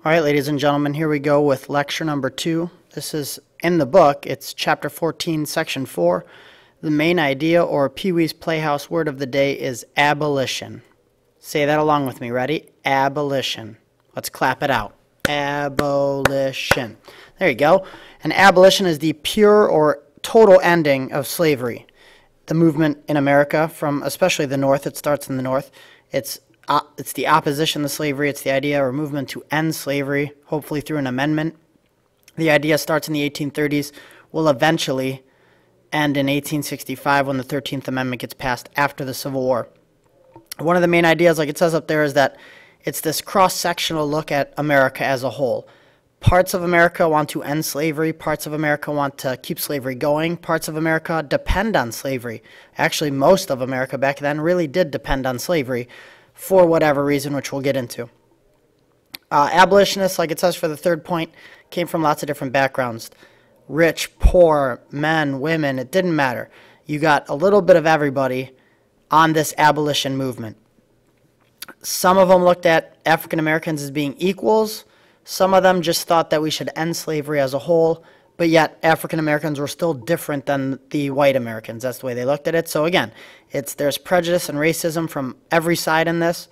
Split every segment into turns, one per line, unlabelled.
All right, ladies and gentlemen, here we go with lecture number 2. This is in the book. It's chapter 14, section 4. The main idea, or Pee-wee's Playhouse word of the day, is abolition. Say that along with me. Ready? Abolition. Let's clap it out. Abolition. There you go. And abolition is the pure or total ending of slavery. The movement in America, from especially the North, it starts in the North. It's the opposition to slavery. It's the idea or movement to end slavery, hopefully through an amendment. The idea starts in the 1830s, will eventually end in 1865 when the 13th Amendment gets passed after the Civil War. One of the main ideas, like it says up there, is that it's this cross-sectional look at America as a whole. Parts of America want to end slavery. Parts of America want to keep slavery going. Parts of America depend on slavery. Actually, most of America back then really did depend on slavery for whatever reason, which we'll get into. Abolitionists, like it says for the third point, came from lots of different backgrounds. Rich, poor, men, women, it didn't matter. You got a little bit of everybody on this abolition movement. Some of them looked at African Americans as being equals. Some of them just thought that we should end slavery as a whole, but yet African Americans were still different than the white Americans. That's the way they looked at it. So again, there's prejudice and racism from every side in this.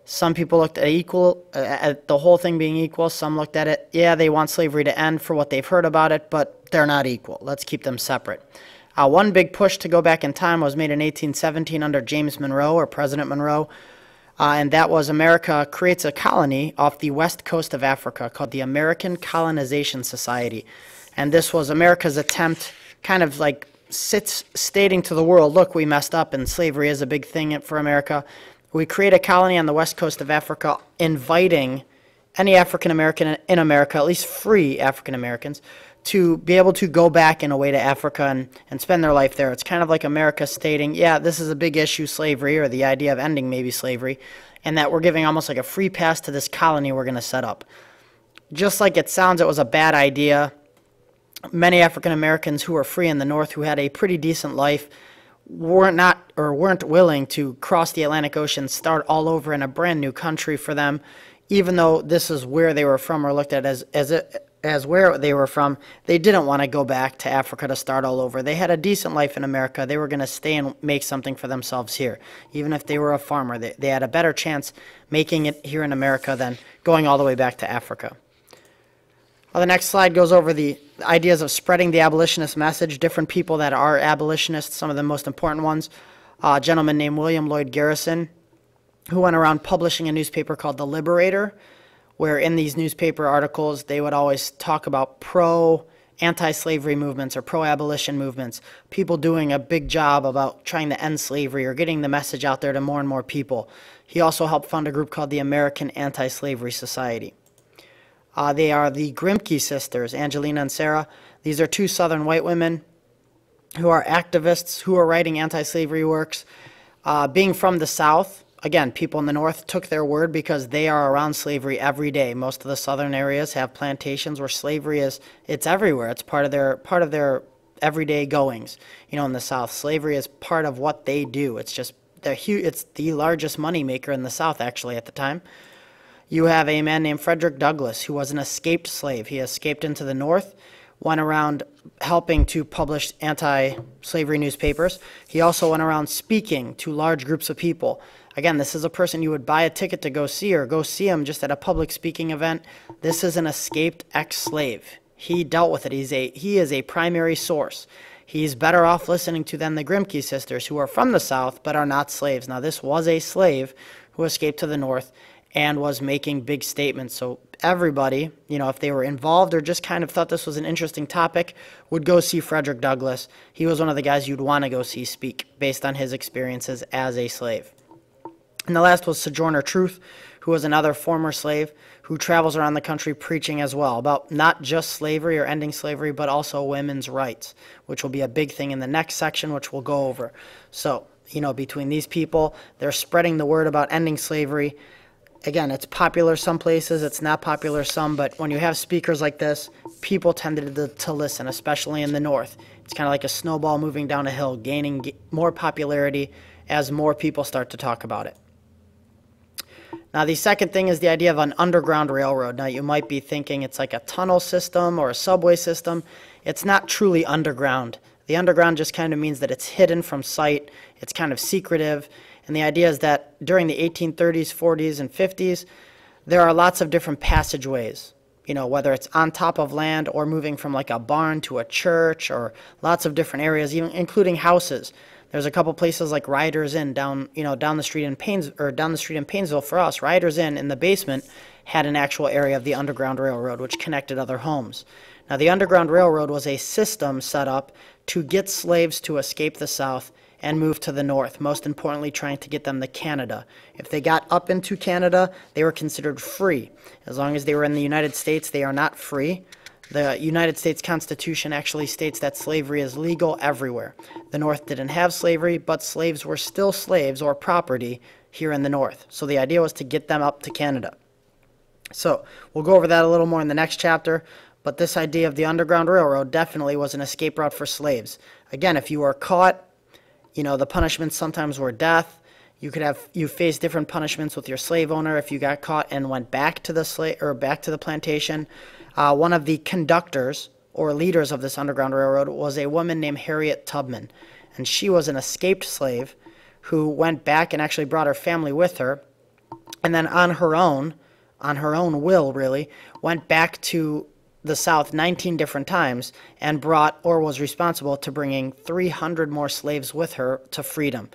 Some people looked at the whole thing being equal. Some looked at it, yeah, they want slavery to end for what they've heard about it, but they're not equal. Let's keep them separate. One big push to go back in time was made in 1817 under James Monroe, or President Monroe, and that was America creates a colony off the west coast of Africa called the American Colonization Society. And this was America's attempt, kind of like stating to the world, look, we messed up and slavery is a big thing for America. We create a colony on the west coast of Africa, inviting any African American in America, at least free African Americans, to be able to go back in a way to Africa and spend their life there. It's kind of like America stating, yeah, this is a big issue, slavery, or the idea of ending maybe slavery, and that we're giving almost like a free pass to this colony we're going to set up. Just like it sounds, it was a bad idea. Many African Americans who were free in the North, who had a pretty decent life, weren't willing to cross the Atlantic Ocean, start all over in a brand new country for them, even though this is where they were from, or looked at as where they were from. They didn't want to go back to Africa to start all over. They had a decent life in America. They were going to stay and make something for themselves here. Even if they were a farmer, they had a better chance making it here in America than going all the way back to Africa. The next slide goes over the ideas of spreading the abolitionist message, different people that are abolitionists, some of the most important ones. A gentleman named William Lloyd Garrison, who went around publishing a newspaper called The Liberator, where in these newspaper articles they would always talk about anti-slavery movements or pro-abolition movements, people doing a big job about trying to end slavery or getting the message out there to more and more people. He also helped fund a group called the American Anti-Slavery Society. They are the Grimke sisters, Angelina and Sarah. These are two Southern white women who are activists who are writing anti-slavery works. Being from the South, again, people in the North took their word because they are around slavery every day. Most of the southern areas have plantations where slavery it's everywhere. It's part of their everyday goings. You know, in the South, slavery is part of what they do. It's the largest money maker in the South, actually, at the time. You have a man named Frederick Douglass, who was an escaped slave. He escaped into the North, went around helping to publish anti-slavery newspapers. He also went around speaking to large groups of people. Again, this is a person you would buy a ticket to go see, or go see him just at a public speaking event. This is an escaped ex-slave. He dealt with it. He is a primary source. He's better off listening to than the Grimke sisters, who are from the South but are not slaves. Now, this was a slave who escaped to the North and was making big statements. So everybody, you know, if they were involved or just kind of thought this was an interesting topic, would go see Frederick Douglass. He was one of the guys you'd want to go see speak based on his experiences as a slave. And the last was Sojourner Truth, who was another former slave who travels around the country preaching as well about not just slavery or ending slavery, but also women's rights, which will be a big thing in the next section, which we'll go over. So, you know, between these people, they're spreading the word about ending slavery. Again, it's popular some places, it's not popular some, but when you have speakers like this, people tended to listen, especially in the North. It's kind of like a snowball moving down a hill, gaining more popularity as more people start to talk about it. Now, the second thing is the idea of an underground railroad. Now, you might be thinking it's like a tunnel system or a subway system. It's not truly underground. The underground just kind of means that it's hidden from sight. It's kind of secretive. And the idea is that during the 1830s, 40s, and 50s, there are lots of different passageways, whether it's on top of land or moving from like a barn to a church, or lots of different areas, even including houses. There's a couple places like Riders Inn down the street in Painesville for us. Riders Inn in the basement had an actual area of the Underground Railroad which connected other homes. Now, the Underground Railroad was a system set up to get slaves to escape the South and move to the North, most importantly trying to get them to Canada. If they got up into Canada, they were considered free. As long as they were in the United States, they are not free. The United States Constitution actually states that slavery is legal everywhere. The North didn't have slavery, but slaves were still slaves or property here in the North. So the idea was to get them up to Canada. So we'll go over that a little more in the next chapter, but this idea of the Underground Railroad definitely was an escape route for slaves. Again, if you were caught, the punishments sometimes were death. You faced different punishments with your slave owner if you got caught and went back to the plantation. One of the conductors or leaders of this Underground Railroad was a woman named Harriet Tubman, and she was an escaped slave who went back and actually brought her family with her, and then on her own will really, went back to the South 19 different times and brought or was responsible to bringing 300 more slaves with her to freedom.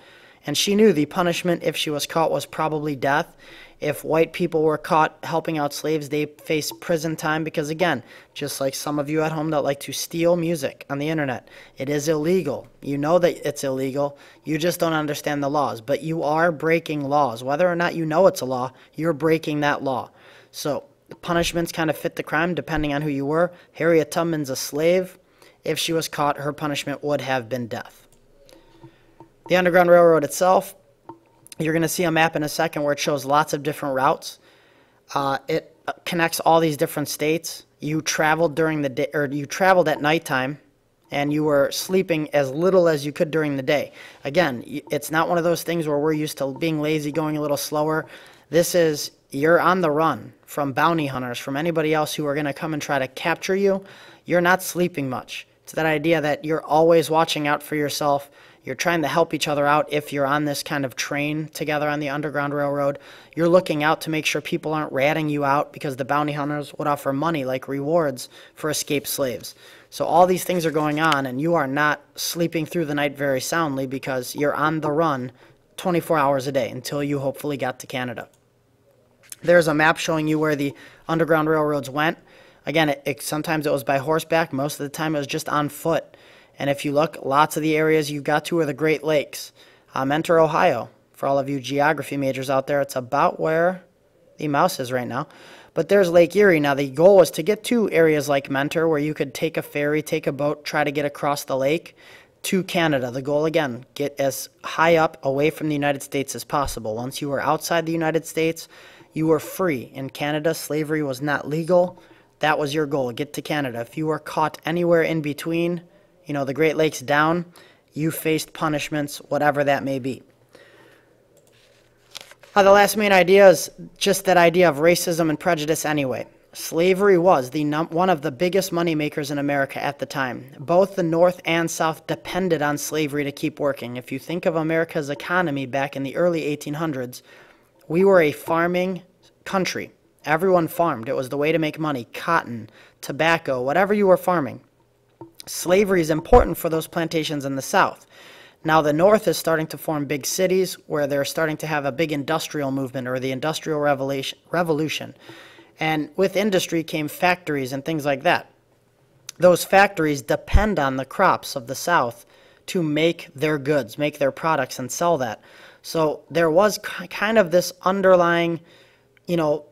And she knew the punishment if she was caught was probably death. If white people were caught helping out slaves, they faced prison time because, again, just like some of you at home that like to steal music on the internet, it is illegal. You know that it's illegal. You just don't understand the laws. But you are breaking laws. Whether or not you know it's a law, you're breaking that law. So the punishments kind of fit the crime depending on who you were. Harriet Tubman's a slave. If she was caught, her punishment would have been death. The Underground Railroad itself, you're going to see a map in a second where it shows lots of different routes. It connects all these different states. You traveled during the day, or you traveled at nighttime, and you were sleeping as little as you could during the day. Again, it's not one of those things where we're used to being lazy, going a little slower. This is, you're on the run from bounty hunters, from anybody else who are going to come and try to capture you. You're not sleeping much. It's that idea that you're always watching out for yourself. You're trying to help each other out if you're on this kind of train together on the Underground Railroad. You're looking out to make sure people aren't ratting you out because the bounty hunters would offer money like rewards for escaped slaves. So all these things are going on, and you are not sleeping through the night very soundly because you're on the run 24 hours a day until you hopefully got to Canada. There's a map showing you where the Underground Railroads went. Again, sometimes it was by horseback. Most of the time it was just on foot. And if you look, lots of the areas you got to are the Great Lakes. Enter Ohio. For all of you geography majors out there, it's about where the mouse is right now. But there's Lake Erie. Now, the goal was to get to areas like Mentor where you could take a ferry, take a boat, try to get across the lake to Canada. The goal, again, get as high up away from the United States as possible. Once you were outside the United States, you were free. In Canada, slavery was not legal. That was your goal, get to Canada. If you were caught anywhere in between, the Great Lakes down, you faced punishments, whatever that may be. The last main idea is just that idea of racism and prejudice anyway. Slavery was one of the biggest money makers in America at the time. Both the North and South depended on slavery to keep working. If you think of America's economy back in the early 1800s, we were a farming country. Everyone farmed. It was the way to make money. Cotton, tobacco, whatever you were farming. Slavery is important for those plantations in the South. Now the North is starting to form big cities where they're starting to have a big industrial movement or the Industrial Revolution. And with industry came factories and things like that. Those factories depend on the crops of the South to make their goods, make their products and sell that. So there was kind of this underlying,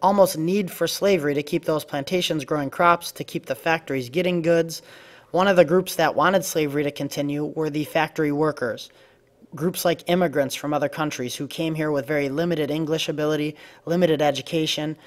almost need for slavery to keep those plantations growing crops, to keep the factories getting goods. One of the groups that wanted slavery to continue were the factory workers. Groups like immigrants from other countries who came here with very limited English ability, limited education.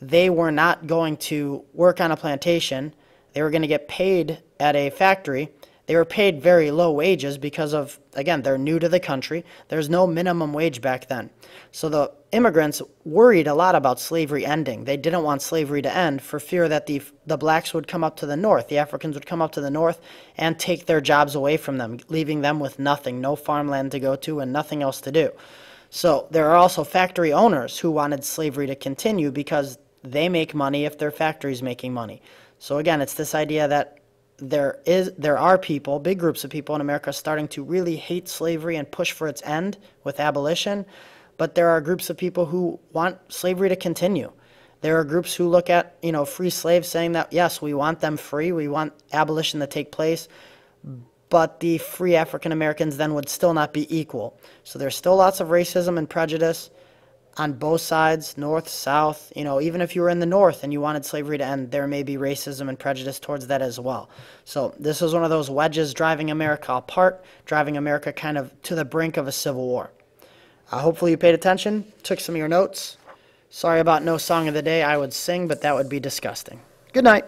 They were not going to work on a plantation. They were going to get paid at a factory. They were paid very low wages because of, again, they're new to the country. There's no minimum wage back then. So the immigrants worried a lot about slavery ending. They didn't want slavery to end for fear that the blacks would come up to the north, the Africans would come up to the north and take their jobs away from them, leaving them with nothing, no farmland to go to and nothing else to do. So there are also factory owners who wanted slavery to continue because they make money if their factory's making money. So again, it's this idea that there are people, big groups of people in America starting to really hate slavery and push for its end with abolition, but there are groups of people who want slavery to continue. There are groups who look at, free slaves saying that, yes, we want them free, we want abolition to take place, but the free African Americans then would still not be equal. So there's still lots of racism and prejudice on both sides, north, south. Even if you were in the north and you wanted slavery to end, there may be racism and prejudice towards that as well. So this was one of those wedges driving America apart, driving America kind of to the brink of a civil war. Hopefully you paid attention, took some of your notes. Sorry about no song of the day. I would sing, but that would be disgusting. Good night.